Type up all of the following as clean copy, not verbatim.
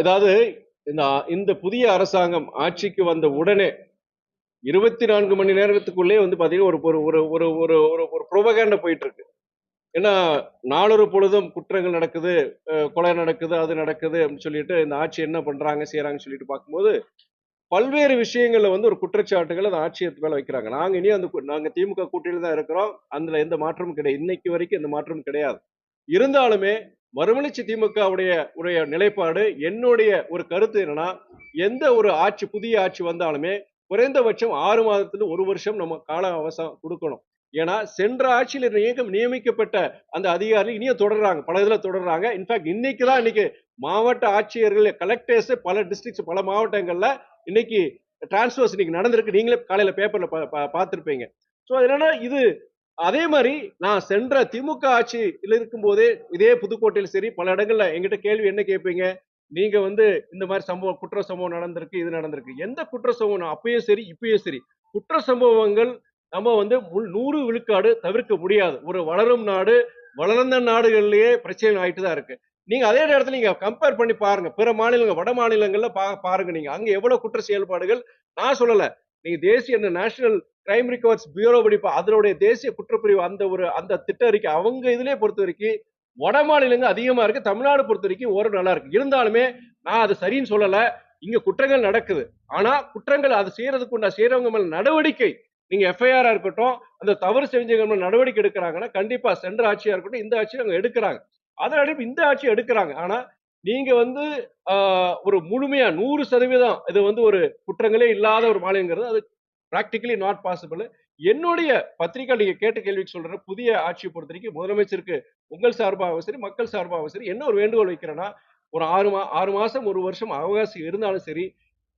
அதாவது இந்த இந்த புதிய அரசாங்கம் ஆட்சிக்கு வந்த உடனே 24 மணி நேரத்துக்குள்ளே வந்து பாத்தீங்கன்னா ஒரு ஒரு ஒரு ஒரு ஒரு ஒரு ஒரு புரோபகேண்டா போயிட்டு இருக்கு. ஏன்னா நாளொரு பொழுதும் குற்றங்கள் நடக்குது, கொலை நடக்குது, அது நடக்குது அப்படின்னு சொல்லிட்டு இந்த ஆட்சி என்ன பண்றாங்க செய்யறாங்கன்னு சொல்லிட்டு பார்க்கும்போது பல்வேறு விஷயங்கள்ல வந்து ஒரு குற்றச்சாட்டுகள் அந்த ஆட்சியத்து மேல வைக்கிறாங்க. நாங்க இனி நாங்க திமுக கூட்டணியில தான் இருக்கிறோம். அதுல எந்த மாற்றமும் கிடையாது. இன்னைக்கு வரைக்கும் எந்த மாற்றமும் கிடையாது. இருந்தாலுமே மறுமலர்ச்சி திமுகவுடைய உடைய நிலைப்பாடு என்னுடைய ஒரு கருத்து என்னன்னா, எந்த ஒரு ஆட்சி புதிய ஆட்சி வந்தாலுமே குறைந்தபட்சம் 6 மாதத்துல 1 வருஷம் நம்ம கால அவகாசம் கொடுக்கணும். ஏன்னா சென்ற ஆட்சியில் நியமிக்கப்பட்ட அந்த அதிகாரிகள் இனியும் தொடர்றாங்க, பல இதுல தொடர்றாங்க. இன்ஃபேக்ட் இன்னைக்கு மாவட்ட ஆட்சியர்கள் கலெக்டர்ஸ் பல டிஸ்ட்ரிக்ட்ஸ் பல மாவட்டங்கள்ல இன்னைக்கு டிரான்ஸ்பர்ஸ் இன்னைக்கு நடந்திருக்கு. நீங்களே காலையில பேப்பர்ல பார்த்திருப்பீங்க. சோ என்னன்னா இது அதே மாதிரி நான் சென்ற திமுக ஆட்சியில் இருக்கும் போதே இதே புதுக்கோட்டையில் சரி பல இடங்கள்ல எங்கிட்ட கேள்வி என்ன கேட்பீங்க, நீங்க வந்து இந்த மாதிரி சம்பவம் குற்ற சம்பவம் நடந்திருக்கு, இது நடந்திருக்கு. எந்த குற்ற சம்பவம் அப்பயும் சரி இப்பயும் சரி குற்ற சம்பவங்கள் நம்ம வந்து 100 விழுக்காடு தவிர்க்க முடியாது. ஒரு வளரும் நாடு, வளர்ந்த நாடுகள்லயே பிரச்சனை ஆயிட்டு தான் இருக்கு. நீங்க அதே நேரத்தில் நீங்க கம்பேர் பண்ணி பாருங்க, பிற மாநிலங்கள் வட மாநிலங்கள்ல பாருங்க, நீங்க அங்க எவ்வளவு குற்ற செயல்பாடுகள். நான் சொல்லல, நீங்க தேசிய நேஷனல் கிரைம் ரெக்கார்ட்ஸ் பியூரோ படிப்பா அதனுடைய தேசிய குற்றப்பிரிவு அந்த திட்ட அறிக்கை அவங்க இதுலயே பொறுத்த வரைக்கும் வட மாநிலங்கள் அதிகமா இருக்கு. தமிழ்நாடு பொறுத்த வரைக்கும் ஓரளவு நல்லா இருக்கு. இருந்தாலுமே நான் அது சரின்னு சொல்லல. இங்க குற்றங்கள் நடக்குது. ஆனா குற்றங்கள் அது செய்யறதுக்கு செய்யறவங்க மேல நடவடிக்கை, நீங்க எஃப்ஐஆர் இருக்கட்டும், அந்த தவறு செஞ்சவங்க மேல நடவடிக்கை எடுக்கிறாங்கன்னா கண்டிப்பா சென்ற ஆட்சியா இருக்கட்டும் இந்த ஆட்சியை அவங்க எடுக்கிறாங்க. அதனால இந்த ஆட்சி எடுக்கிறாங்க. ஆனா நீங்க வந்து ஒரு முழுமையா 100% இது வந்து ஒரு குற்றங்களே இல்லாத ஒரு மாநிலங்கிறது அது பிராக்டிகலி நாட் பாசிபிள். என்னுடைய பத்திரிகை நீங்க கேட்ட கேள்விக்கு சொல்றேன். புதிய ஆட்சியை பொறுத்த வரைக்கும் முதலமைச்சருக்கு உங்கள் சார்பாகவும் சரி மக்கள் சார்பாகவும் சரி என்ன ஒரு வேண்டுகோள் வைக்கிறேன்னா, ஒரு 6 மாசம் 1 வருஷம் அவகாசம் இருந்தாலும் சரி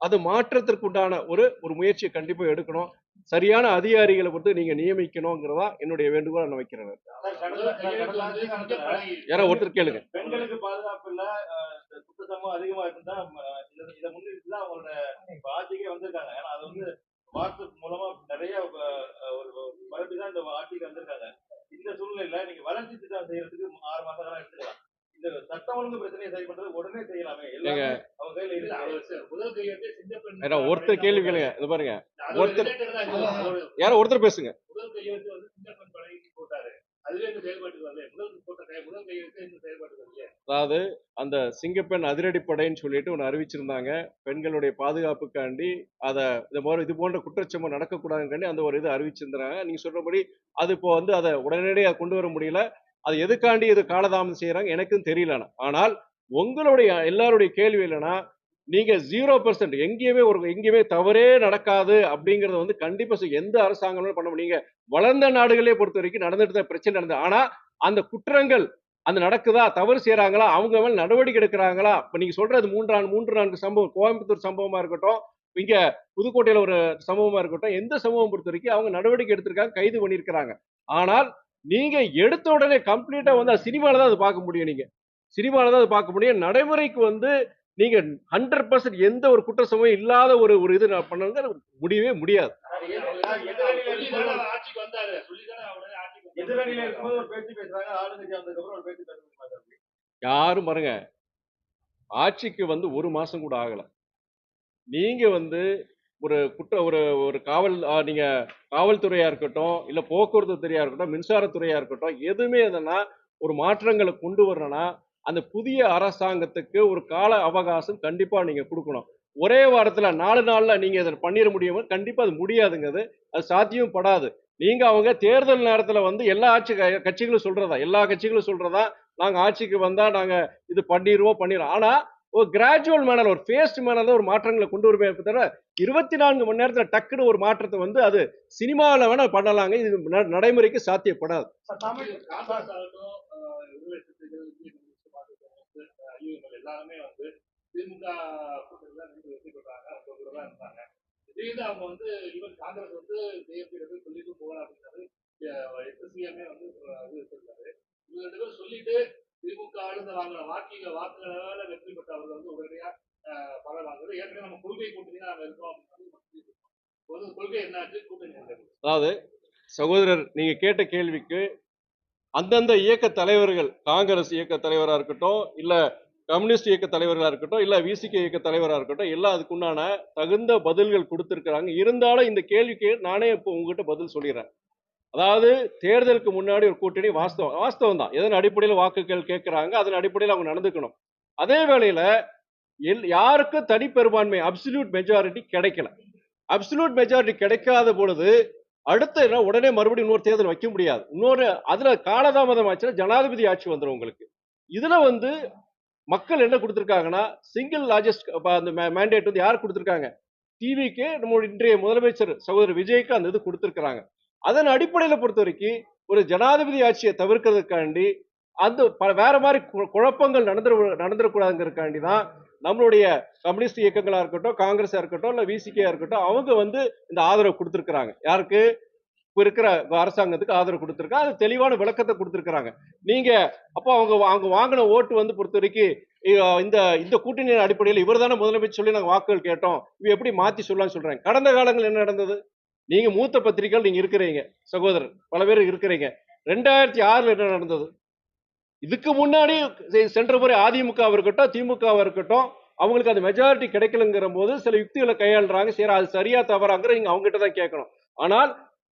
அது மாற்றத்திற்கு உண்டான ஒரு முயற்சியை கண்டிப்பா எடுக்கணும். சரியான அதிகாரிகளை பொறுத்து நீங்க நியமிக்கணுங்கிறதா என்னுடைய வேண்டுகோளை நான் வைக்கிறேன். யாரா ஒருத்தர் கேளுங்க. பெண்களுக்கு பாதுகாப்பு இல்ல, குற்றச்சம்பவம் அதிகமா இருந்தா இதை முன்னிட்டு தான் அவங்களோட ஆட்சிக்கே வந்திருக்காங்க. ஏன்னா அது வந்து வாட்ஸ்அப் மூலமா நிறைய ஒரு மறுபடி தான் இந்த ஆட்சிக்கு வந்திருக்காங்க. இந்த சூழ்நிலையில நீங்க வளர்ச்சி திட்டம் செய்யறதுக்கு 6 மாசம் தான் எடுத்துக்கலாம். இந்த சட்டம் ஒழுங்கு பிரச்சனையை சரி பண்றது உடனே செய்யலாமே. அவங்க கையில இருக்கு. முதல் கையெழுத்து சிங்கப்பெண் ஒருத்தர் கேள்வி கேளுங்க. இது பாருங்க, ஒருத்தர் யாரோ ஒருத்தர் பேசுங்க. முதல் கையெழுத்து வந்து சிங்கப்பெண் படைக்கு போட்டாரு. அதுவே இந்த செயல்பாட்டுக்கு வரல. முதல் கையெழுத்து இந்த செயல்பாட்டுக்கு வரல. அதாவது அந்த சிங்கப்பெண் அதிரடிப்படைன்னு சொல்லிட்டு ஒன்று அறிவிச்சிருந்தாங்க. பெண்களுடைய பாதுகாப்புக்காண்டி இது போன்ற குற்றச்சம்பவம் நடக்கக்கூடாதுக்காண்டி அந்த ஒரு இது அறிவிச்சிருந்தாங்க. நீங்க சொல்றபடி அது இப்போ வந்து அதை உடனடியாக கொண்டு வர முடியல. அது எதுக்காண்டி இது காலதாமதம் செய்யறாங்க எனக்கும் தெரியல. ஆனால் உங்களுடைய எல்லாருடைய கேள்வி இல்லைன்னா, நீங்க 0% எங்கேயுமே தவறே நடக்காது அப்படிங்கறத வந்து கண்டிப்பா எந்த அரசாங்கமும் பண்ண முடியும். வளர்ந்த நாடுகளே பொறுத்த வரைக்கும் நடந்துட்டு தான் பிரச்சனை நடந்தது. ஆனா அந்த குற்றங்கள் அந்த நடக்குதா, தவறு செய்யறாங்களா, அவங்க மேல நடவடிக்கை எடுக்கிறாங்களா? இப்ப நீங்க சொல்றது 3-4 சம்பவம், கோயம்புத்தூர் சம்பவமா இருக்கட்டும், இங்க புதுக்கோட்டையில ஒரு சம்பவமா இருக்கட்டும், எந்த சம்பவம் பொறுத்த வரைக்கும் அவங்க நடவடிக்கை எடுத்திருக்காங்க, கைது பண்ணியிருக்கிறாங்க. ஆனால் நீங்க எடுத்த உடனே கம்ப்ளீட்டா வந்து சினிமால தான் அது பார்க்க முடியும். நீங்க சினிமால தான் அது பார்க்க முடியும். நடைமுறைக்கு வந்து நீங்க 100% எந்த ஒரு குற்ற சம்பவம் இல்லாத ஒரு இது பண்ணுங்க முடியவே முடியாது. யாரும் பாருங்க, ஆட்சிக்கு வந்து 1 மாசம் கூட ஆகல. நீங்க வந்து ஒரு ஒரு நீங்க காவல்துறையா இருக்கட்டும், இல்ல போக்குவரத்து துறையா இருக்கட்டும், மின்சாரத்துறையா இருக்கட்டும், எதுவுமே எதுனா ஒரு மாற்றங்களை கொண்டு வரணும்னா அந்த புதிய அரசாங்கத்துக்கு ஒரு கால அவகாசம் கண்டிப்பா நீங்க கொடுக்கணும். ஒரே வாரத்துல 4 நாள்ல நீங்க இதை பண்ணிட முடியும், கண்டிப்பா அது முடியாதுங்க. அது சாத்தியம் படாது. நீங்க அவங்க தேர்தல் நேரத்துல வந்து எல்லா கட்சிகளும் சொல்றதா நாங்க ஆட்சிக்கு வந்தா நாங்க இது பண்ணிடுவோம். ஆனா ஒரு கிராஜுவல் மேனர், ஒரு ஃபேஸ்ட் மேனர் ஒரு மாற்றங்களை கொண்டு வருமே தவிர 24 மணி நேரத்துல டக்குன்னு ஒரு மாற்றத்தை வந்து அது சினிமாவில் வேணா பண்ணலாங்க. இது நடைமுறைக்கு சாத்தியப்படாது. எல்லாருமே வந்து திமுக கூட்டணியில வெற்றி பெற்றாங்க, அவங்க இருந்தாங்க. திடீர்னு அவங்க வந்து ஈவன் காங்கிரஸ் வந்து ஜெயப்பிரது சொல்லிட்டு போகலாம் அப்படின்னாரு. எஸ்எஸ்சிஎம்ஏ வந்து இது வச்சிருக்காரு. இவங்க 2 பேரும் சொல்லிட்டு திமுக ஆளுநர் வாங்கின வாக்குகளால வெற்றி பெற்றவர்கள் வந்து உடனடியா பலர் வாங்குறது. ஏற்கனவே நம்ம கொள்கை கூட்டணி தான் நாங்க இருக்கோம் அப்படின்னு கொள்கை என்னாச்சு, கூட்டணி. அதாவது சகோதரர் நீங்க கேட்ட கேள்விக்கு அந்தந்த இயக்க தலைவர்கள், காங்கிரஸ் இயக்க தலைவராக இருக்கட்டும், இல்ல கம்யூனிஸ்ட் இயக்க தலைவர்களா இருக்கட்டும், இல்ல விசிகே இயக்க தலைவரா இருக்கட்டும், எல்லாம் அதுக்குண்டான தகுந்த பதில்கள் கொடுத்திருக்கிறாங்க. இருந்தாலும் இந்த கேள்விக்கு நானே இப்போ உங்ககிட்ட பதில் சொல்லிடுறேன். அதாவது தேர்தலுக்கு முன்னாடி ஒரு கூட்டணி வாஸ்தவம் வாஸ்தவம் தான். எதன் அடிப்படையில் வாக்குகள் கேட்கிறாங்க, அதன் அடிப்படையில் அவங்க நடந்துக்கணும். அதே வேளையில யாருக்கும் தனி பெரும்பான்மை அப்சல்யூட் மெஜாரிட்டி கிடைக்கல. அப்சல்யூட் மெஜாரிட்டி கிடைக்காத பொழுது அடுத்து என்ன உடனே மறுபடியும் இன்னொரு தேர்தல் வைக்க முடியாது. இன்னொரு அதுல காலதாமதம் ஆச்சுன்னா ஜனாதிபதி ஆட்சி வந்துடும் உங்களுக்கு. இதுல வந்து மக்கள் என்ன கொடுத்திருக்காங்கன்னா சிங்கிள் லார்ஜஸ்ட் அந்த மேண்டேட் வந்து யார் கொடுத்திருக்காங்க? டிவிக்கு நம்முடைய இன்றைய முதலமைச்சர் சகோதரர் விஜய்க்கு அந்த இது கொடுத்திருக்கிறாங்க. அதன் அடிப்படையில் பொறுத்த வரைக்கும் ஒரு ஜனாதிபதி ஆட்சியை தவிர்க்கிறதுக்காண்டி அந்த வேற மாதிரி குழப்பங்கள் நடந்துடக்கூடாதுங்கிறதுக்காண்டி தான் நம்மளுடைய கம்யூனிஸ்ட் இயக்கங்களா இருக்கட்டும், காங்கிரஸா இருக்கட்டும், இல்ல விசிகேயா இருக்கட்டும், அவங்க வந்து இந்த ஆதரவு கொடுத்திருக்கிறாங்க. யாருக்கு? இப்ப இருக்கிற அரசாங்கத்துக்கு ஆதரவு கொடுத்திருக்காங்க. அது தெளிவான விளக்கத்தை கொடுத்திருக்கிறாங்க. நீங்க அப்போ அவங்க வாங்கின ஓட்டு வந்து பொறுத்த வரைக்கும் இந்த இந்த கூட்டணியின் அடிப்படையில் இவர் தானே முதலமைச்சர் சொல்லி நாங்க வாக்குகள் கேட்டோம், இவ எப்படி மாத்தி சொல்லலாம்னு சொல்றாங்க. கடந்த காலங்கள் என்ன நடந்தது? நீங்க மூத்த பத்திரிகைகள் நீங்க இருக்கிறீங்க சகோதரர், பல பேர் இருக்கிறீங்க. 2006 என்ன நடந்தது? இதுக்கு முன்னாடி சென்ற முறை அதிமுக இருக்கட்டும், திமுக இருக்கட்டும், அவங்களுக்கு அந்த மெஜாரிட்டி கிடைக்கலங்கிற போது சில யுக்திகளை கையாளுறாங்க. சரி, அது சரியா தவறாங்கிற நீங்க அவங்க கிட்ட தான் கேட்கணும். ஆனால்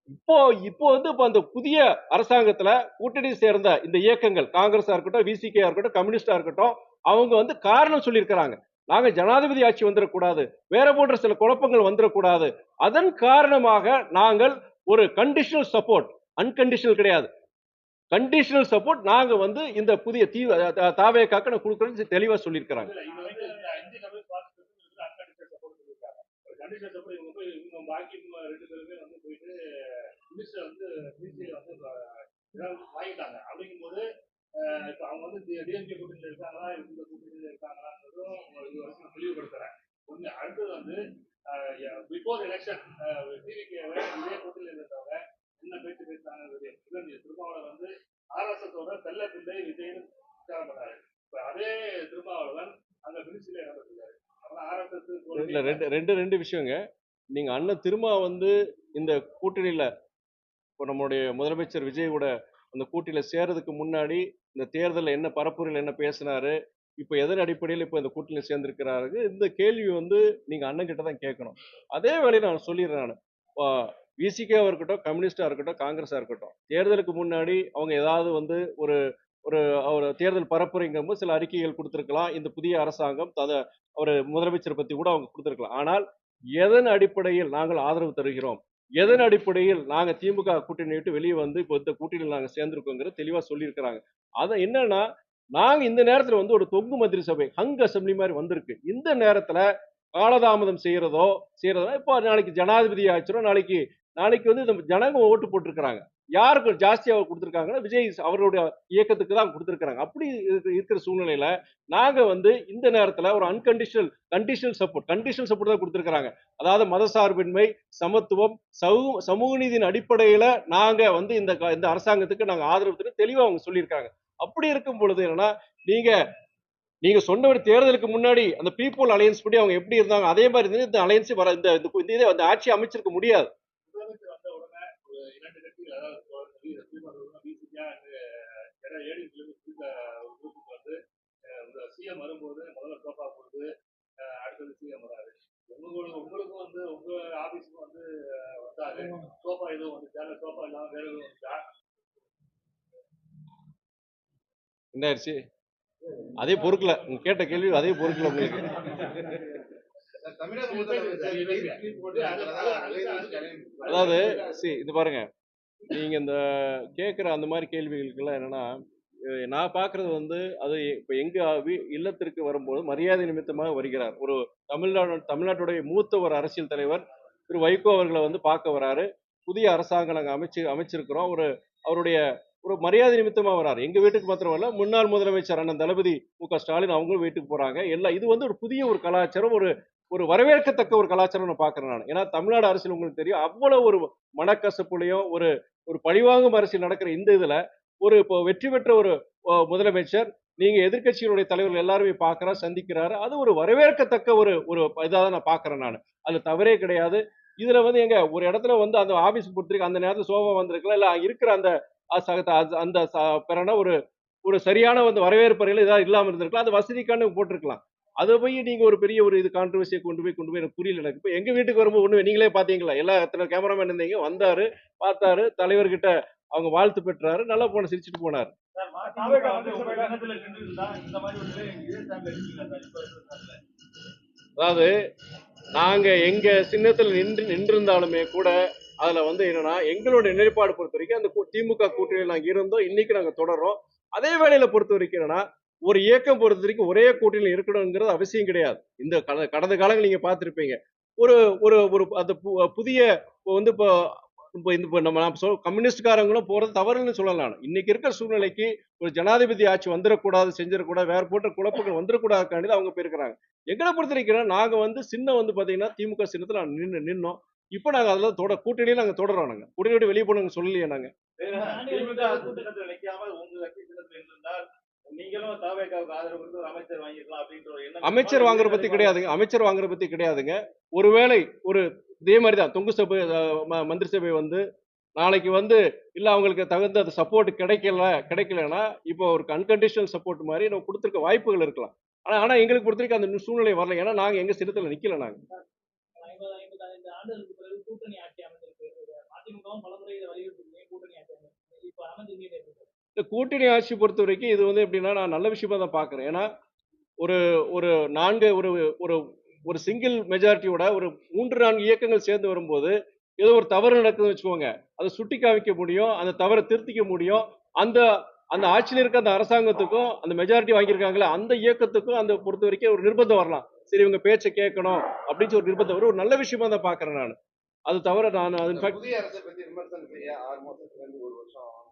இப்போ இப்போ வந்து இப்ப அந்த புதிய அரசாங்கத்துல கூட்டணி சேர்ந்த இந்த இயக்கங்கள் காங்கிரஸா இருக்கட்டும், விசிகே இருக்கட்டும், கம்யூனிஸ்டா இருக்கட்டும், அவங்க வந்து காரணம் சொல்லியிருக்கிறாங்க. நாங்க ஜனாதிபதி ஆட்சி வந்துடக்கூடாது, வேற போன்ற சில குழப்பங்கள் வந்துடக்கூடாது, அதன் காரணமாக நாங்கள் ஒரு கண்டிஷனல் சப்போர்ட், அன்கண்டிஷனல் கிடையாது, கண்டிஷனல் சப்போர்ட் நாங்க வந்து இந்த புதிய தாவேக்காக்கு கொடுக்கறோம்னு தெளிவா சொல்லியிருக்கிறாங்க. வாங்கிட்டாங்க அப்படிங்கும்போது இப்ப அவங்க வந்து டிஎம்கே கூட்டணியில் இருக்காங்களா, இந்த கூட்டணியில் இருக்காங்களான்றதும் இது வரைக்கும் தெளிவுபடுத்துறேன். ஒண்ணு. அடுத்தது வந்து பிஃபோர் எலெக்ஷன் டிவிகேவை இதே கூட்டணியில் இருந்தவங்க என்ன பேச்சு பேசுறாங்க. திருமாவளவன் வந்து ஆர்எஸ்எஸோட செல்ல பிள்ளை விஜய்னு பிரச்சாரம் பண்ணாரு. இப்ப அதே திருமாவளவன் அங்க மினிஸ்ட்ரியில இடம்பெற்றிருக்காரு. அதனால ஆர்எஸ்எஸ் ரெண்டு விஷயங்க. நீங்க அண்ணன் திருமா வந்து இந்த கூட்டணியில இப்போ நம்முடைய முதலமைச்சர் விஜயோட அந்த கூட்டணியில சேர்றதுக்கு முன்னாடி இந்த தேர்தலில் என்ன பரப்புரையில் என்ன பேசினாரு, இப்போ எதன் அடிப்படையில் இப்போ இந்த கூட்டணியில் சேர்ந்திருக்கிறாரு, இந்த கேள்வி வந்து நீங்க அண்ணன் கிட்ட தான் கேட்கணும். அதே வேளையில் நான் சொல்லிடுறேன். நான் விசிகேவா இருக்கட்டும், கம்யூனிஸ்டா இருக்கட்டும், காங்கிரஸா இருக்கட்டும், தேர்தலுக்கு முன்னாடி அவங்க ஏதாவது வந்து ஒரு ஒரு ஒரு தேர்தல் பரப்புரைங்கும்போது சில அறிக்கைகள் கொடுத்திருக்கலாம். இந்த புதிய அரசாங்கம் ஒரு முதலமைச்சர் பத்தி கூட அவங்க கொடுத்திருக்கலாம். ஆனால் எதன் அடிப்படையில் நாங்கள் ஆதரவு தருகிறோம், எதன் அடிப்படையில் நாங்க திமுக கூட்டணி விட்டு வெளியே வந்து இப்போ இந்த கூட்டணியில் நாங்க சேர்ந்திருக்கோங்கிறது தெளிவா சொல்லியிருக்கிறாங்க. அதை என்னன்னா, நாங்க இந்த நேரத்துல வந்து ஒரு தொங்கு மந்திரி சபை ஹங் அசம்பிளி மாதிரி வந்திருக்கு. இந்த நேரத்துல காலதாமதம் செய்யறதோ இப்போ நாளைக்கு ஜனாதிபதி ஆச்சிரும், நாளைக்கு வந்து இந்த ஜனங்க ஓட்டு போட்டிருக்கிறாங்க. யாருக்கு ஜாஸ்தியா கொடுத்திருக்காங்கன்னா விஜய் அவருடைய இயக்கத்துக்கு தான் கொடுத்திருக்காங்க. அப்படி இருக்கிற சூழ்நிலையில நாங்க வந்து இந்த நேரத்துல ஒரு கண்டிஷனல் சப்போர்ட் தான் கொடுத்திருக்காங்க. அதாவது மதசார்பின்மை, சமத்துவம், சமூக நீதியின் அடிப்படையில நாங்க வந்து இந்த அரசாங்கத்துக்கு நாங்க ஆதரவு தெளிவா அவங்க சொல்லியிருக்காங்க. அப்படி இருக்கும் பொழுது என்னன்னா, நீங்க சொன்ன ஒரு தேர்தலுக்கு முன்னாடி அந்த பீப்புள் அலையன்ஸ் படி அவங்க எப்படி இருந்தாங்க அதே மாதிரி இந்த அலையன்ஸ் வர இந்த ஆட்சி அமைச்சிருக்க முடியாது. சிஎம் வரும்போது முதல்ல சோஃபா கொடுத்து அடுத்தது சிஎம் வராது. உங்களுக்கும் வந்து உங்க ஆபீஸ்க்கும் வந்து வந்தாரு சோஃபா எதுவும் வந்து சோஃபா இல்லாம வேற எதுவும் வந்துச்சா? என்ன ஆயிடுச்சு? அதே பொறுக்கல, கேட்ட கேள்வி அதே பொறுக்கல உங்களுக்கு. அதாவது இது பாருங்க, நீங்க இந்த கேட்கிற அந்த மாதிரி கேள்விகளுக்கெல்லாம் என்னன்னா, நான் பாக்குறது வந்து அது இப்ப எங்க இல்லத்திற்கு வரும்போது மரியாதை நிமித்தமாக வருகிறார். ஒரு தமிழ்நாட்டுடைய மூத்த ஒரு அரசியல் தலைவர் திரு வைகோ அவர்களை வந்து பார்க்க வராரு. புதிய அரசாங்கம் நாங்க அமைச்சிருக்கிறோம். அவருடைய ஒரு மரியாதை நிமித்தமா வராரு. எங்க வீட்டுக்கு மாத்திரம் இல்ல, முன்னாள் முதலமைச்சர் அண்ணன் தளபதி மு.க. ஸ்டாலின் அவங்களும் வீட்டுக்கு போறாங்க. எல்லாம் இது வந்து ஒரு புதிய ஒரு கலாச்சாரம், ஒரு வரவேற்கத்தக்க ஒரு கலாச்சாரம் நான் பாக்குறேன் நான். ஏன்னா தமிழ்நாடு அரசியல் உங்களுக்கு தெரியும், அவ்வளவு ஒரு மனக்கசப்புலையும் ஒரு பழிவாங்கும் அரசியல் நடக்கிற இந்த இதுல இப்போ வெற்றி பெற்ற ஒரு முதலமைச்சர் நீங்க எதிர்கட்சிகளுடைய தலைவர்கள் எல்லாருமே பார்க்கிறார், சந்திக்கிறாரு. அது ஒரு வரவேற்கத்தக்க ஒரு இதாக நான் பாக்குறேன் நான். அது தவறே கிடையாது. இதுல வந்து எங்க ஒரு இடத்துல வந்து அந்த ஆபீஸ் கொடுத்துருக்கு, அந்த நேரத்தில் சோபா வந்திருக்கலாம், இல்ல இருக்கிற அந்த பிறனா ஒரு சரியான வந்து வரவேற்பறையில் ஏதாவது இல்லாமல் இருந்திருக்கலாம். அது வசதிக்கான போட்டிருக்கலாம். அதை போய் நீங்க ஒரு பெரிய ஒரு இது கான்ட்ரவர்சியை கொண்டு போய் எனக்கு புரியல. எனக்கு இப்போ எங்க வீட்டுக்கு வரும்போது ஒண்ணு நீங்களே பாத்தீங்களா, எல்லா எத்தனை கேமராமேன் இருந்தீங்க, வந்தாரு, பார்த்தாரு, தலைவர்கிட்ட அவங்க வாழ்த்து பெற்றாரு, நல்லா போன சிரிச்சுட்டு போனாரு. அதாவது நாங்க எங்க சின்னத்தில் நின்றிருந்தாலுமே கூட அதுல வந்து என்னன்னா எங்களுடைய நிலைப்பாடு பொறுத்த வரைக்கும் அந்த திமுக கூட்டணியில் நாங்க இருந்தோம், இன்னைக்கு நாங்க தொடர்றோம். அதே வேளையில பொறுத்த வரைக்கும் என்னன்னா ஒரு இயக்கம் பொறுத்த வரைக்கும் ஒரே கூட்டணியில் இருக்கணுங்கிறது அவசியம் கிடையாது. இந்த கடந்த காலங்கள் நீங்க பார்த்திருப்பீங்க. ஒரு ஒரு ஒரு அந்த புதிய வந்து இப்போ இப்போ இந்த நம்ம கம்யூனிஸ்ட்காரங்களும் போறது தவறுன்னு சொல்லலாம் நான். இன்னைக்கு இருக்கிற சூழ்நிலைக்கு ஒரு ஜனாதிபதி ஆட்சி வந்துடக்கூடாது, செஞ்சிடக்கூடாது, வேற போன்ற குழப்பங்கள் வந்துடக்கூடாதுக்காண்டி அவங்க போயிருக்கிறாங்க. எங்களை பொறுத்த வரைக்கும் நாங்க வந்து சின்னம் வந்து பாத்தீங்கன்னா திமுக சின்னத்துல நின்னோம். இப்ப நாங்க அதுல கூட்டணியில நாங்க தொடரோம். நாங்க கூட்டணி விட்டு வெளியே போனோம் சொல்லலையே நாங்க. அமைச்சர் வாங்குற பத்தி கிடையாதுங்க. அமைச்சர் வாங்குற பத்தி கிடையாதுங்க. ஒருவேளை ஒரு இதே மாதிரிதான் தொங்கு சபை மந்திரி சபை வந்து நாளைக்கு வந்து இல்ல அவங்களுக்கு தகுந்த சப்போர்ட் கிடைக்கலன்னா இப்போ ஒரு அன்கண்டிஷனல் சப்போர்ட் மாதிரி நம்ம கொடுத்துருக்க வாய்ப்புகள் இருக்கலாம். ஆனா எங்களுக்கு பொறுத்த வரைக்கும் அந்த சூழ்நிலை வரல. ஏன்னா நாங்க எங்க சின்னத்துல நிக்கல. நாங்க இந்த கூட்டணி ஆட்சி பொறுத்த வரைக்கும் இது வந்து எப்படின்னா நான் நல்ல விஷயமா தான் பாக்குறேன். ஏன்னா ஒரு ஒரு நான்கு ஒரு ஒரு ஒரு சிங்கிள் மெஜாரிட்டியோட ஒரு 3-4 இயக்கங்கள் சேர்ந்து வரும்போது ஏதோ ஒரு தவறு நடக்குதுன்னு வச்சுக்கோங்க, அதை சுட்டி காமிக்க முடியும், அந்த தவறை திருத்திக்க முடியும். அந்த அந்த ஆட்சியில் இருக்க அந்த அரசாங்கத்துக்கும் அந்த மெஜாரிட்டி வாங்கியிருக்காங்களே அந்த இயக்கத்துக்கும் அந்த பொறுத்த வரைக்கும் ஒரு நிர்பந்தம் வரலாம். சரி இவங்க பேச்சை கேட்கணும் அப்படின்னு ஒரு நிர்பந்தம் வரும். ஒரு நல்ல விஷயமா தான் பாக்குறேன் நான். அது தவிர நான் புதிய அரசை பத்தி விமர்சனம் செய்ய 6 மாசத்துல இருந்து 1 வருஷம் ஆகுங்க.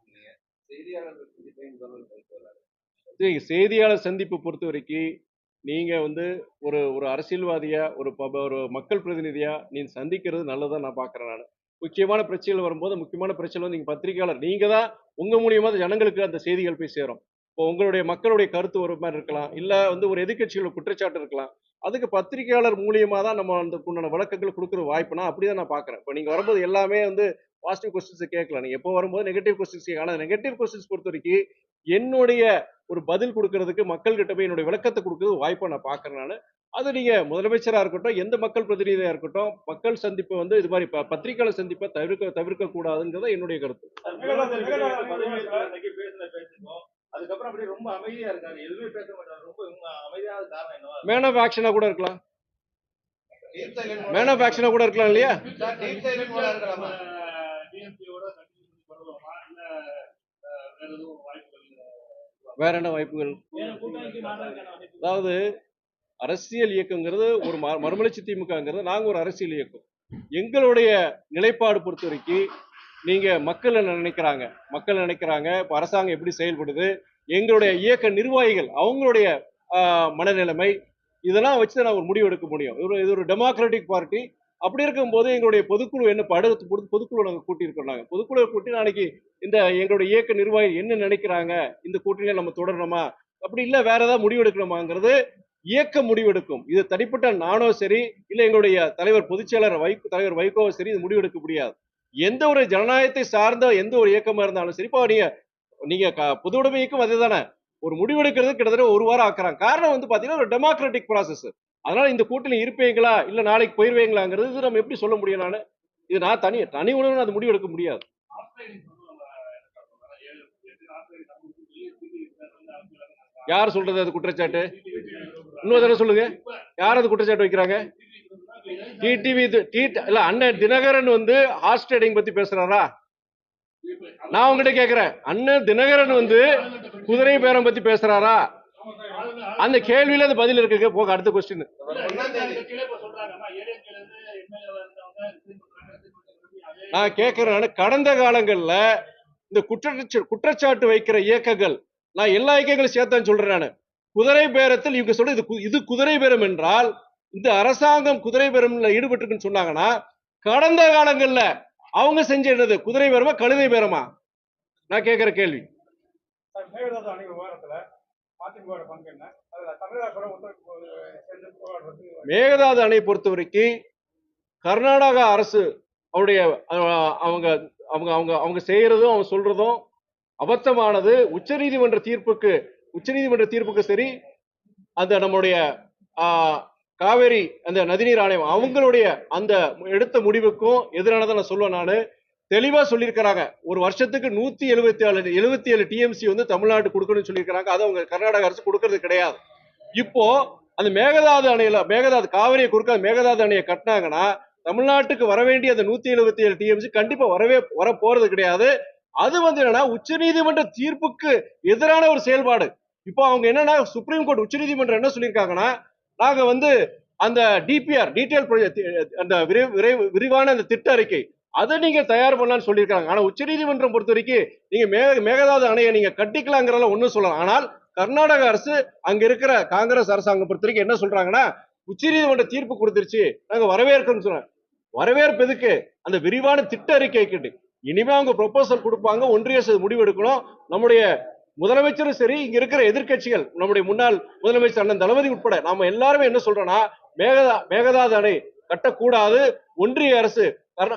செய்தியாளர் சந்திப்பு பொறுத்த வரைக்கும் நீங்க வந்து ஒரு ஒரு அரசியல்வாதியா ஒரு மக்கள் பிரதிநிதியா நீங்க சந்திக்கிறது நல்லதா நான் பாக்குறேன். நான் முக்கியமான பிரச்சனைகள் வரும்போது முக்கியமான பிரச்சனை வந்து நீங்க பத்திரிகையாளர் நீங்க தான் உங்க மூலியமா ஜனங்களுக்கு அந்த செய்திகள் போய் சேரும். இப்போ உங்களுடைய மக்களுடைய கருத்து ஒரு மாதிரி இருக்கலாம், இல்ல வந்து ஒரு எதிர்கட்சிகளோட குற்றச்சாட்டு இருக்கலாம். அதுக்கு பத்திரிகையாளர் மூலியமா தான் நம்ம அந்த உண்டான விளக்கங்கள் கொடுக்குற வாய்ப்புனா அப்படிதான் நான் பாக்குறேன். இப்போ நீங்க வரும்போது எல்லாமே வந்து பாசிட்டிவ் கொஸ்டின்ஸ் கேட்கலாம். நீங்க எப்போ வரும்போது நெகட்டிவ் கொஸ்டின்ஸ் கேட்கலாம். ஆனா நெகட்டிவ் கொஸ்டின்ஸ் பொறுத்த வரைக்கும் என்னுடைய ஒரு பதில் கொடுக்கறதுக்கு மக்கள் கிட்ட போய் என்னுடைய விளக்கத்தை கொடுக்கறது வாய்ப்பை நான் பாக்குறேன். நான் அது நீங்க முதலமைச்சரா இருக்கட்டும், எந்த மக்கள் பிரதிநிதியா இருக்கட்டும், மக்கள் சந்திப்பு வந்து இது மாதிரி பத்திரிகையாளர் சந்திப்பை தவிர்க்க கூடாதுங்கிறத என்னுடைய கருத்து. அதுக்கப்புறம் அப்படியே ரொம்ப அமைதியா இருக்காரு, எதுவுமே பேச மாட்டாரு, ரொம்ப அமைதியான காரணம் என்ன? மேன் ஆஃப் ஆக்ஷனா கூட இருக்கலாம். மேன் ஆஃப் ஆக்ஷனா கூட இருக்கலாம் இல்லையா? வேற என்ன வாய்ப்புகள்? அதாவது அரசியல் இயக்கங்கிறது ஒரு மறுமலர்ச்சி திமுகங்கிறது நாங்க ஒரு அரசியல் இயக்கம். எங்களுடைய நிலைப்பாடு பொறுத்த வரைக்கும் நீங்க மக்கள் என்ன நினைக்கிறாங்க, இப்ப அரசாங்கம் எப்படி செயல்படுது, எங்களுடைய இயக்க நிர்வாகிகள் அவங்களுடைய மனநிலைமை, இதெல்லாம் வச்சு நான் ஒரு முடிவு எடுக்க முடியும். இது ஒரு டெமோக்ராட்டிக் பார்ட்டி. அப்படி இருக்கும்போது எங்களுடைய பொதுக்குழு என்ன பொதுக்குழு நாங்கள் கூட்டியிருக்கோம். நாங்கள் பொதுக்குழு கூட்டி நாளைக்கு இந்த எங்களுடைய இயக்க நிர்வாகிகள் என்ன நினைக்கிறாங்க, இந்த கூட்டணியை நம்ம தொடரணுமா, அப்படி இல்லை வேற ஏதாவது முடிவு எடுக்கணுமாங்கிறது இயக்க முடிவெடுக்கும். இது தனிப்பட்ட நானோ சரி, இல்லை எங்களுடைய தலைவர் பொதுச்செயலர் தலைவர் வைகோவோ சரி, இது முடிவெடுக்க முடியாது. எந்த ஒரு ஜனநாயகத்தை சார்ந்த எந்த ஒரு இயக்கமா இருந்தாலும் சரி, இப்போ நீங்க பொது உடைமை இயக்கம் அதுதானே, ஒரு முடிவெடுக்கிறது கிட்டத்தட்ட 1 வாரம் ஆக்குறாங்க. காரணம் வந்து பாத்தீங்கன்னா ஒரு டெமோக்ராட்டிக் ப்ராசஸ். அதனால இந்த கூட்டணி இருப்பீங்களா இல்ல நாளைக்கு போயிருவீங்களாங்கிறது நம்ம எப்படி சொல்ல முடியும்? நான் இது நான் தனி உணர்வு அது முடிவெடுக்க முடியாது. யார் சொல்றது அது குற்றச்சாட்டு? இன்னொரு தடவை சொல்லுங்க, யார் அது குற்றச்சாட்டு வைக்கிறாங்க? டிடிவி இல்ல அண்ணன் தினகரன் வந்து ஹார்ஸ் ட்ரேடிங் பத்தி பேசுறாரா? நான் உங்ககிட்ட கேக்குறேன், அண்ணன் தினகரன் வந்து குதிரை பேரம் பத்தி பேசுறாரா? அந்த கேள்வியில அது பதில் இருக்கு. போக அடுத்த கொஸ்டின். நான் கேட்கிறேன், கடந்த காலங்கள்ல இந்த குற்றச்சாட்டு வைக்கிற இயக்கங்கள், நான் எல்லா இயக்கங்களும் சேர்த்தான் சொல்றேன். நான் குதிரை பேரத்தில் இவங்க சொல்ற இது குதிரை பேரம் என்றால், இந்த அரசாங்கம் குதிரை பேரம்ல ஈடுபட்டு சொன்னாங்கன்னா, கடந்த காலங்கள்ல அவங்க செஞ்ச என்னது? குதிரை பேரமா கழுதை பேரமா? நான் கேட்கிற கேள்வி. மேகதாது அணை பொறுத்த வரைக்கும் கர்நாடகா அரசு அவருடைய அவங்க அவங்க அவங்க அவங்க செய்யறதும் அவங்க சொல்றதும் அபத்தமானது. உச்சநீதிமன்ற தீர்ப்புக்கு சரி, அந்த நம்முடைய காவேரி அந்த நதிநீர் ஆணையம் அவங்களுடைய அந்த எடுத்த முடிவுக்கும் எதிரானதை நான் சொல்லுவேன். நானு தெளிவா சொல்லியிருக்கிறாங்க, ஒரு வருஷத்துக்கு 177 டிஎம்சி வந்து தமிழ்நாடு கொடுக்கணும்னு சொல்லியிருக்கிறாங்க. அது அவங்க கர்நாடக அரசு கொடுக்கறது கிடையாது. இப்போ அந்த மேகதாது காவிரியை குறுக்க மேகதாது அணையை கட்டினாங்கன்னா தமிழ்நாட்டுக்கு வர வேண்டிய அந்த 177 டிஎம்சி கண்டிப்பா வர போறது கிடையாது. அது வந்து என்னன்னா உச்சநீதிமன்ற தீர்ப்புக்கு எதிரான ஒரு செயல்பாடு. இப்போ அவங்க என்னன்னா சுப்ரீம் கோர்ட் உச்சநீதிமன்றம் என்ன சொல்லியிருக்காங்கன்னா, நாங்க வந்து அந்த டிபிஆர் அந்த விரிவான அந்த திட்ட அறிக்கை அதை நீங்க தயார் பண்ணலாம்னு சொல்லியிருக்காங்க. ஆனா உச்சநீதிமன்றம் பொறுத்த வரைக்கும் நீங்க மேகதாது அணையை நீங்க கட்டிக்கலாங்கிறத ஒன்னும் சொல்லலாம். ஆனால் கர்நாடக அரசு அங்க இருக்கிற காங்கிரஸ் அரசாங்கம் பொறுத்த வரைக்கும் என்ன சொல்றாங்கன்னா, உச்சநீதிமன்ற தீர்ப்பு கொடுத்துருச்சு, நாங்க வரவேற்கிறோம்னு சொல்றாங்க. வரவேற்பு எதுக்கு? அந்த விரிவான திட்ட அறிக்கைக்கு இனிமே அவங்க ப்ரொபோசல் கொடுப்பாங்க, ஒன்றிய அரசு முடிவு எடுக்கணும். நம்முடைய முதலமைச்சரும் சரி, இங்க இருக்கிற எதிர்கட்சிகள், நம்முடைய முன்னாள் முதலமைச்சர் அண்ணன் தளபதி உட்பட நாம எல்லாருமே என்ன சொல்றோம்னா, மேகதாது அணை கட்டக்கூடாது. ஒன்றிய அரசு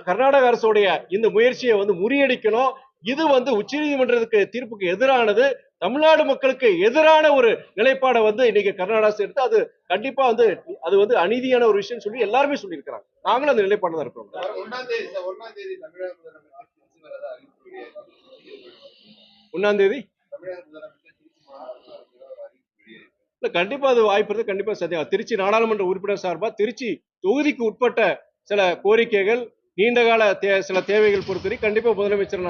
கர்நாடக அரசுடைய இந்த முயற்சியை வந்து முறியடிக்கணும். இது வந்து உச்சநீதிமன்றத்துக்கு தீர்ப்புக்கு எதிரானது, தமிழ்நாடு மக்களுக்கு எதிரான ஒரு நிலைப்பாடை வந்து இன்னைக்கு கர்நாடக அரசு எடுத்து அது கண்டிப்பா வந்து அது வந்து அநீதியான ஒரு விஷயம் சொல்லி எல்லாருமே சொல்லியிருக்கிறாங்க. நாங்களும் அந்த நிலைப்பாடு தான் இருக்கிறோம். 1ஆம் தேதி கண்டிப்பா அது வாய்ப்பு இருக்கு. கண்டிப்பா சத்தியம். திருச்சி நாடாளுமன்ற உறுப்பினர் சார்பா திருச்சி தொகுதிக்கு உட்பட்ட சில கோரிக்கைகள், நீண்டகால சில தேவைகள் பொறுத்தவரை கண்டிப்பா முதலமைச்சர்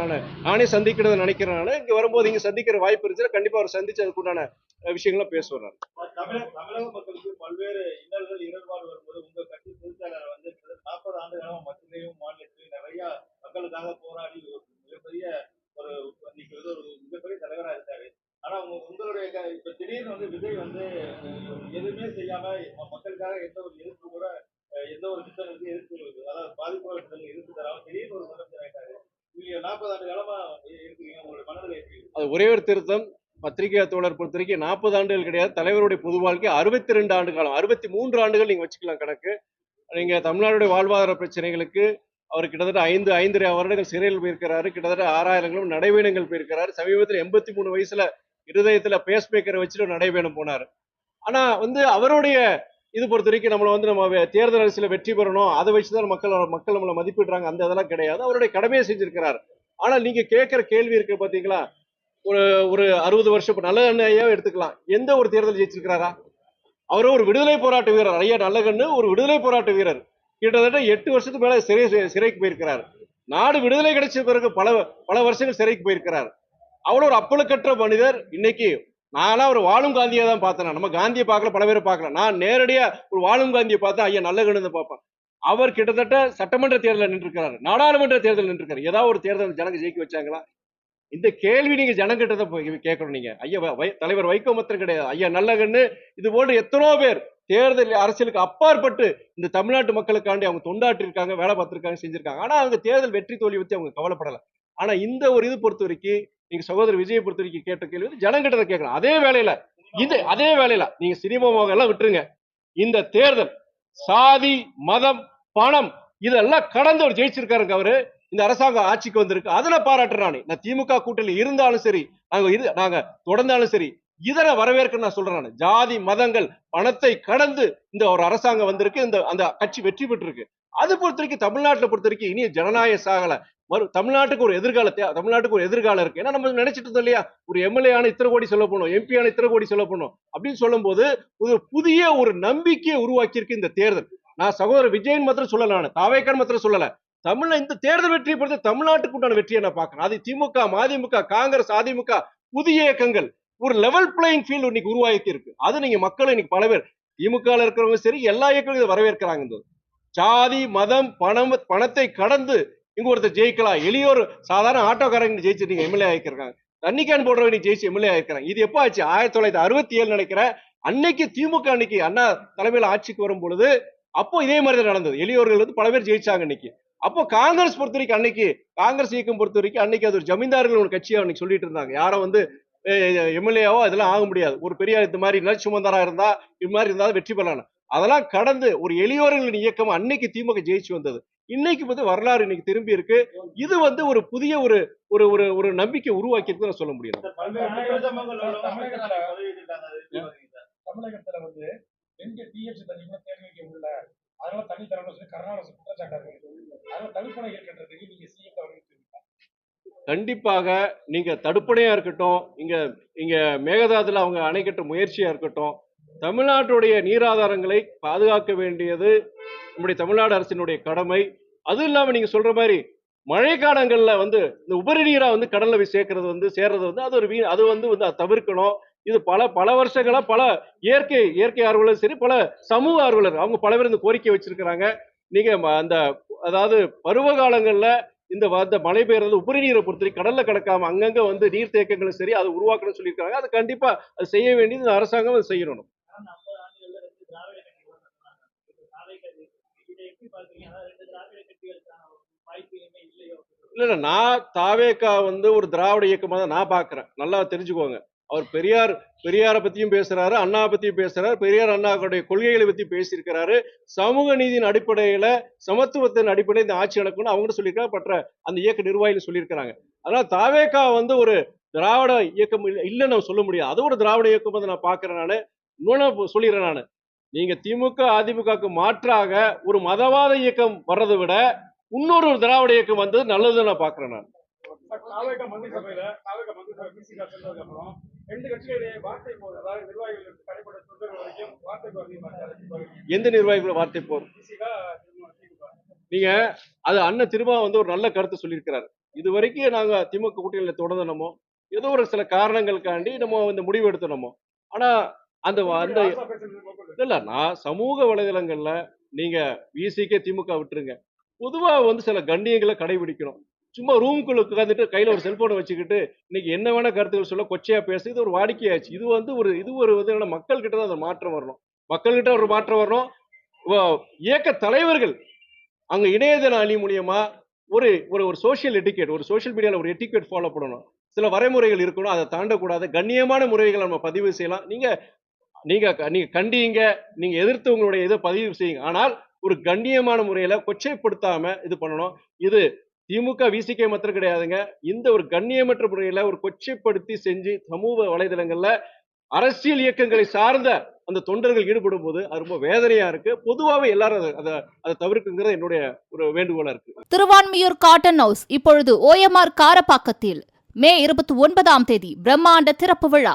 நானே சந்திக்கிறது நினைக்கிறேன். இங்க வரும்போது இங்க சந்திக்கிற வாய்ப்பு இருந்துச்சு, கண்டிப்பா அவர் சந்திச்சு அதுக்குண்டான விஷயங்களை பேசுவார். தமிழக மக்களுக்கு பல்வேறு இன்னல்கள் இடர்பாடு வரும்போது உங்க கட்சி பொதுச்செயலாளர் வந்து 40 ஆண்டு காலமா மத்தியிலையும் மாநிலத்திலையும் நிறைய மக்களுக்காக போராடி மிகப்பெரிய ஒரு மிகப்பெரிய தலைவரா இருக்காரு. ஆனா உங்களுடைய இப்ப திடீர்னு வந்து விஜய் வந்து எதுவுமே செய்யாம மக்களுக்காக எந்த ஒரு எதிர்ப்பு கூட எந்த ஒரு திட்டங்களுக்கு எதிர்ப்பு, அதாவது பாதிப்புகள் எதிர்ப்பு தராம திடீர்னு ஒரு முதலமைச்சர் ஆயிட்டாரு. நீங்க 40 ஆண்டு காலமா இருக்கீங்க, உங்களுடைய மனதில் எப்படி? அது ஒரே ஒரு திருத்தம். பத்திரிகை தோழர் பொறுத்த வரைக்கும் 40 ஆண்டுகள் கிடையாது. தலைவருடைய பொது வாழ்க்கை 62 ஆண்டு காலம், 63 ஆண்டுகள் நீங்க வச்சுக்கலாம் கணக்கு. நீங்க தமிழ்நாடுடைய வாழ்வாதார பிரச்சனைகளுக்கு அவர் கிட்டத்தட்ட 5 வருடங்கள் சிறையில் போயிருக்கிறாரு. கிட்டத்தட்ட 6000 நடைபயணங்கள் போயிருக்கிறாரு. சமீபத்தில் 83 வயசுல இருதயத்துல பேஸ் மேக்கரை வச்சுட்டு நடைபயணம் போனாரு. ஆனா வந்து அவருடைய இது பொறுத்த வரைக்கும் நம்ம தேர்தல் அரசியல வெற்றி பெறணும், அதை வச்சுதான் மக்கள் நம்மளை மதிப்பிடுறாங்க, அந்த இதெல்லாம் கிடையாது. அவருடைய கடமையை செஞ்சிருக்கிறார். ஆனா நீங்க கேட்கிற கேள்வி இருக்கு பாத்தீங்களா, ஒரு 60 வருஷம் நல்ல எண்ணெயா எடுத்துக்கலாம். எந்த ஒரு தேர்தல் ஜெயிச்சிருக்கிறாரா? அவரு ஒரு விடுதலை போராட்ட வீரர். ஐயா நல்லகண்ணு ஒரு விடுதலை போராட்ட வீரர். கிட்டத்தட்ட 8 வருஷத்துக்கு மேல சிறைக்கு போயிருக்கிறார். நாடு விடுதலை கிடைச்ச பிறகு பல வருஷங்கள் சிறைக்கு போயிருக்கிறார். அவ்வளவு ஒரு அப்பழுக்கற்ற மனிதர். இன்னைக்கு நான்லாம் ஒரு வாழும் காந்தியை தான் பார்த்தேன். நம்ம காந்தியை பார்க்கல, பல பேரை பார்க்கல. நான் நேரடியா ஒரு வாழும் காந்தியை பார்த்தேன், ஐயா நல்லகண்ணு பார்ப்பேன். அவர் கிட்டத்தட்ட சட்டமன்ற தேர்தலில் நின்றுருக்கிறார், நாடாளுமன்ற தேர்தல் நின்றுருக்காரு. ஏதாவது ஒரு தேர்தல் ஜனங்க ஜெயிக்க வச்சாங்களா? இந்த கேள்வி நீங்க ஜனங்கிட்ட கேட்கணும். நீங்க ஐயா தலைவர் வைகோ மாத்திரம் கிடையாது, ஐயா நல்லகண்ணு இது போன்ற எத்தனோ பேர் தேர்தல் அரசியலுக்கு அப்பாற்பட்டு இந்த தமிழ்நாட்டு மக்களுக்காண்டி அவங்க தொண்டாற்றி இருக்காங்க, வேலை பார்த்திருக்காங்க, செஞ்சிருக்காங்க. ஆனா அவங்க தேர்தல் வெற்றி தோல்வி பத்தி அவங்க கவலைப்படல. ஆனா இந்த ஒரு இது பொறுத்த வரைக்கும் நீங்க சகோதரர் விஜயை பொறுத்த வரைக்கும் கேட்ட கேள்வி ஜனங்கிட்ட கேட்கலாம். அதே வேளையில நீங்க சினிமாவாக எல்லாம் விட்டுருங்க. இந்த தேர்தல் சாதி, மதம், பணம் இதெல்லாம் கடந்து அவர் ஜெயிச்சிருக்காருங்க. அவரு இந்த அரசாங்கம் ஆட்சிக்கு வந்திருக்கு, அதுல பாராட்டுறானே. நான் திமுக கூட்டணியில் இருந்தாலும் சரி, நாங்க தொடர்ந்தாலும் சரி, இதர வரவேற்க நான் சொல்றேன். ஜாதி மதங்கள் பணத்தை கடந்து இந்த ஒரு அரசாங்கம் வந்திருக்கு, இந்த அந்த கட்சி வெற்றி பெற்று இருக்கு. அது பொறுத்த வரைக்கும் தமிழ்நாட்டில் பொறுத்த வரைக்கும் இனி ஜனநாயக சாகல. தமிழ்நாட்டுக்கு ஒரு எதிர்காலம் இருக்கு. ஏன்னா நம்ம நினைச்சிட்டு இருந்தோம் இல்லையா, ஒரு எம்எல்ஏ ஆன இத்தனை கோடி சொல்ல போனோம், எம்பி ஆன இத்தனை கோடி சொல்ல போனோம் அப்படின்னு சொல்லும் போது ஒரு புதிய ஒரு நம்பிக்கையை உருவாக்கி இருக்கு இந்த தேர்தல். நான் சகோதரர் விஜயன் மாத்திரம் சொல்லல, நான் தாவேக்கான் மாத்திரம் சொல்லல. இந்த தேர்தல் வெற்றியை பொறுத்து தமிழ்நாட்டுக்கு உண்டான வெற்றியை நான் பார்க்கிறேன். அது திமுக, மதிமுக, காங்கிரஸ், அதிமுக, புதிய இயக்கங்கள் ஒரு லெவல் பிளேயிங் ஃபீல்ட் இன்னைக்கு உருவாக்கி இருக்கு. அது நீங்க மக்கள் இன்னைக்கு பல பேர் திமுக இருக்கிறவங்க சரி, எல்லா இயக்கங்களும் வரவேற்கிறாங்க. ஜாதி மதம் பணத்தை கடந்து இங்க ஒருத்தர் ஜெயிக்கலாம். எளியோர் சாதாரண ஆட்டோக்காரங்க ஜெயிச்சிருக்கீங்க, எம்எல்ஏ ஆயிருக்காங்க. தண்ணிக்கான் போடுறவங்க ஜெயிச்சு எம்எல்ஏ ஆயிருக்காங்க. இது எப்போ ஆச்சு? 1967 நினைக்கிறேன். அன்னைக்கு திமுக அன்னைக்கு அண்ணா தலைமையில ஆட்சிக்கு வரும் பொழுது அப்போ இதே மாதிரி தான் நடந்தது. எளியோர்கள் வந்து பல பேர் ஜெயிச்சாங்க அன்னைக்கு. அப்போ காங்கிரஸ் பொறுத்த வரைக்கும் அன்னைக்கு காங்கிரஸ் இயக்கம் பொறுத்த வரைக்கும் அன்னைக்கு அது ஒரு ஜமீன்தார்கள் ஒரு கட்சியா அன்னைக்கு சொல்லிட்டு இருந்தாங்க. யாரும் வந்து எம்எல்ஏவோ அதெல்லாம் ஆக முடியாது. ஒரு பெரிய இந்த மாதிரி நரசிம்மந்தாரா இருந்தா இது மாதிரி இருந்தாலும் வெற்றி பெறலாம். அதெல்லாம் கடந்து ஒரு எளியோர்களின் இயக்கம் அன்னைக்கு திமுக ஜெயிச்சு வந்தது. இன்னைக்கு வந்து வரலாறு இன்னைக்கு திரும்பி இருக்கு. இது வந்து ஒரு புதிய ஒரு ஒரு ஒரு ஒரு நம்பிக்கை உருவாக்கி இருக்குன்னு சொல்ல முடியும். பல்வேறு குற்றச்சம்பவங்கள் உள்ளவங்க அமைச்சராக பதவியேற்றுட்டாங்க. அது எப்படி பாக்குறீங்க சார்? தமிழகத்துல வந்து எங்க டிஎஃப்சி தனியாக தேர்வு வைக்க முடியல, அதெல்லாம் தனி தலைவர் சொல்லி கர்நாடக குற்றச்சாட்டு இருக்கு. அதனால தடுப்பணை இருக்கின்றதுக்கு நீங்க சிஎம் அவர்களுக்கு கண்டிப்பாக நீங்க தடுப்பணையா இருக்கட்டும், இங்க இங்க மேகதாதுல அவங்க அணை கட்ட முயற்சியா இருக்கட்டும், தமிழ்நாட்டுடைய நீராதாரங்களை பாதுகாக்க வேண்டியது நம்முடைய தமிழ்நாடு அரசினுடைய கடமை. அதுவும் இல்லாம நீங்க சொல்ற மாதிரி மழை காலங்கள்ல வந்து இந்த உபரி நீரா வந்து கடல்ல போய் சேர்றது வந்து அது ஒரு அது வந்து அதை தவிர்க்கணும். இது பல வருஷங்களா பல இயற்கை ஆர்வலர் சரி, பல சமூக ஆர்வலர் அவங்க பல பேர் இந்த கோரிக்கை வச்சிருக்கிறாங்க. நீங்க அந்த அதாவது பருவ காலங்கள்ல இந்த மழை பெய்யறது உபரி நீரை பொறுத்தவரை கடல்ல கிடக்காம அங்கங்க வந்து நீர் தேக்கங்களும் சரி அதை உருவாக்கணும்னு சொல்லியிருக்காங்க. அது கண்டிப்பா அது செய்ய வேண்டியது இந்த அரசாங்கம் அதை செய்யணும். இல்ல நான் தாவேகா வந்து ஒரு திராவிட இயக்கமா தான் நான் பாக்குறேன். நல்லா தெரிஞ்சுக்கோங்க. அவர் பெரியாரை பத்தியும் பேசுறாரு, அண்ணா பத்தியும் பேசுறாரு, பெரியார் அண்ணாவுடைய கொள்கைகளை பத்தி பேசியிருக்கிறாரு. சமூக நீதியின் அடிப்படையில சமத்துவத்தின் அடிப்படையில் இந்த ஆட்சி நடக்கணும்னு அவங்க சொல்லியிருக்காங்க. பற்ற அந்த இயக்க நிர்வாகிகள் சொல்லியிருக்கிறாங்க. அதனால தாவேகா வந்து ஒரு திராவிட இயக்கம் இல்லைன்னு சொல்ல முடியாது. அது ஒரு திராவிட இயக்கம் வந்து நான் பாக்குறேன். நானு இன்னொன்னு சொல்லிடுறேன். நானு நீங்க திமுக அதிமுகவுக்கு மாற்றாக ஒரு மதவாத இயக்கம் வர்றதை விட இன்னொரு திராவிட இயக்கம் வந்தது நல்லதுன்னு நான் பாக்குறேன். நான் தாவேகா மந்திரிசபையில பிசிகா சென்றதுக்கு அப்புறம் ரெண்டு கட்சிகளுடைய வார்த்தை போர், அதாவது நிர்வாகிகளுக்கு தடைப்பட்ட தொண்டர்கள் வரைக்கும் வார்த்தை போர் அதிகமாக எந்த நிர்வாகிகள் வார்த்தை போர்? நீங்க அது அண்ணன் திரும்ப வந்து ஒரு நல்ல கருத்து சொல்லியிருக்கிறாரு. இது வரைக்கும் நாங்க திமுக கூட்டணியில தொடர்ந்தனமோ ஏதோ ஒரு சில காரணங்களுக்காண்டி நம்ம இந்த முடிவு எடுத்தனமோ. ஆனா அந்த இல்ல நான் சமூக வலைதளங்கள்ல நீங்க விசிகே திமுக விட்டுருங்க, பொதுவா வந்து சில கண்ணியங்களை கடைபிடிக்கணும். சும்மா ரூமுக்குள்ள உட்காந்துட்டு கையில ஒரு செல்போனை வச்சுக்கிட்டு இன்னைக்கு என்ன வேணா கருத்துக்கள் சொல்ல கொச்சையா பேசு, இது ஒரு வாடிக்கையாச்சு. இது ஒரு விதமான மக்கள் கிட்ட தான் அந்த மாற்றம் வரணும். மக்கள் கிட்ட ஒரு மாற்றம் வரணும். இயக்க தலைவர்கள் அங்க இணையதள அணி மூலியமா ஒரு ஒரு சோசியல் எட்டிகேட், ஒரு சோசியல் மீடியால ஒரு எட்டிகேட் ஃபாலோ பண்ணணும். சில வரைமுறைகள் இருக்கணும், அதை தாண்டக்கூடாது. கண்ணியமான முறைகளை நம்ம பதிவு செய்யலாம். நீங்க கண்டிங்க, நீங்க எதிர்த்து உங்களுடைய இதை பதிவு செய்யுங்க. ஆனால் ஒரு கண்ணியமான முறையில கொச்சைப்படுத்தாம இது பண்ணணும். இது திமுக விசிகே மாத்திரம் கிடையாதுங்க. இந்த ஒரு கண்ணியமற்ற முறையில ஒரு கொச்சைப்படுத்தி செஞ்சு சமூக வலைதளங்கள்ல அரசியல் இயக்கங்களை சார்ந்த அந்த தொண்டர்கள் ஈடுபடும் போது அது ரொம்ப வேதனையா இருக்கு. பொதுவாகவே எல்லாரும் அதை தவிர்க்குங்கிறது என்னுடைய ஒரு வேண்டுகோளா இருக்கு. திருவான்மியூர் காட்டன் ஹவுஸ் இப்பொழுது OMR காரப்பாக்கத்தில் மே 29ஆம் தேதி பிரம்மாண்ட திறப்பு விழா.